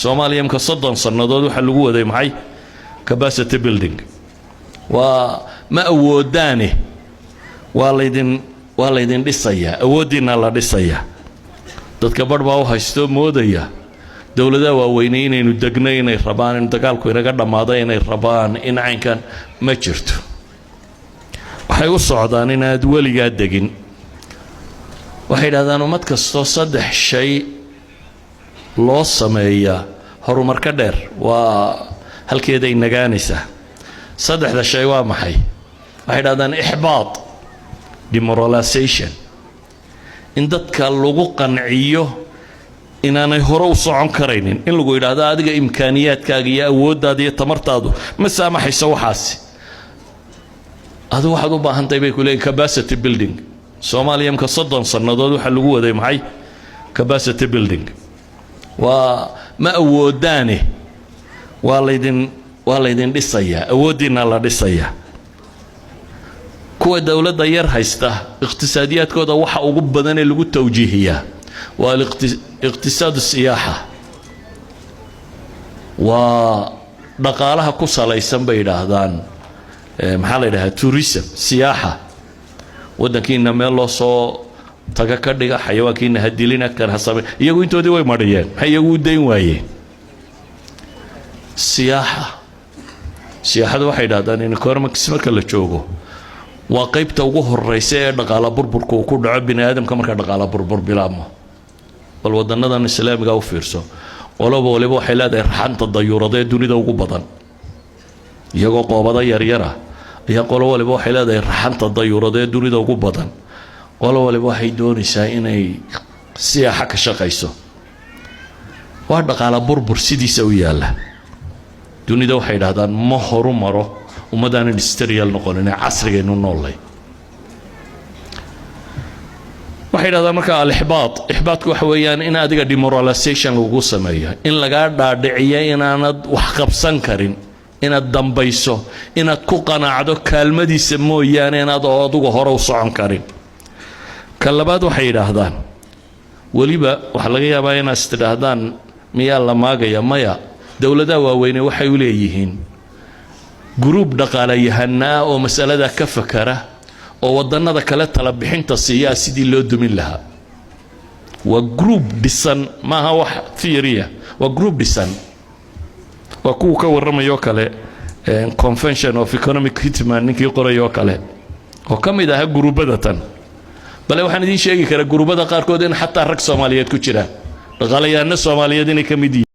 Soomaaliya imka 30 sanadood waxa lagu waday maxay capacity building ma awoodaane waa laydin dhisaya awoodina la dhisaya dadka badba u haysto moodaya dawladda waaweyn inaynu degnay inay rabaan in dagaalku inaga dhamaado inay rabaan in aynkan ma jirto waxay u socdaan inaad waliga degin waxay yiraahdaan umad kasto saddex shay loo sameeyaa horumar ka dheer waa halkeeday nagaanaysa saddexda shay waa maxay waxay yiraahdaan ihbaat demoralization in dadka lagu qanciyo inaanay hore u socon karaynin in lagu yiraahdo adiga imkaaniyaadkaaga iyo awooddaada iyo tamartaadu ma saamaxayso waxaas adu waxaad u baahan tahay bay ku leeyahay capacity building Soomaaliya imka 30 sanadood waxa lagu waday maxay capacity building ma awoodaane waa laydin dhisaya awoodina la dhisaya kuwa dawladda yar haysta iqtisaadiyaadkooda waxa ugu badan ee lagu tawjiihiyaa waa iqtisaad siyaaxa waa dhaqaalaha ku salaysan bay yiraahdaan maxaa la yiraahdaa tourism siyaaxa wadankiina meel loo soo taga ka dhiga xayawaankiina hadilina kan hasabay iyagu intoodii way mariyeen maxay iyagu u dayn waayeen siyaaxadu waxay yiraahdaan in economics marka la joogo waa qaybta ugu horeysa ee dhaqaalaha burburka uu ku dhaco bini'aadamka marka dhaqaalaha burbur bilaabmo bal wadanadan islaamiga u fiirso qolobo waliba waxay leedahay raxanta dayuurada ee dunida ugu badan iyagoo qoobada yar yar ah ayaa qolo waliba waxay leedahay raxanta dayuurada ee dunida ugu badan qolo waliba waxay doonaysaa inay siyaaxa ka shaqayso waa dhaqaalaha burbur sidiisa u yaala dunida waxay yiraahdaan ma horumaro ummadaan industrial noqonin casrigeenu noolay waxay yiraahdaan marka ihbaatku waxa weeyaan in adiga demoralization lagu sameeyo in laga dhaadhiciyo inaanad wax qabsan karin inaad dambayso inaad ku qanaacdo kaalmadiisa mooyaane inaad adigu hore u socon karin kalabaad waxay yiraahdaan waliba waxa laga yaabaa inaad istidhaahdaan miyaa la maagaya maya dawladda waaweyn waxay u leeyihiin group dhaqaalayahanna oo mas'alada ka fakara oo wadanada kale tala bixinta siiya sidii loo dumin lahaa waa group dhisan maaha wax theory waa group dhisan waa kuwa ka warramayo kale convention of economic hitman ninkii qorayo kale oo kamid ah groupada tan bal waxaan idin sheegi karaa groupada qaar kood in xataa rag Soomaaliyeed ku jiraan dhaqaalayahanna Soomaaliyeed inay kamid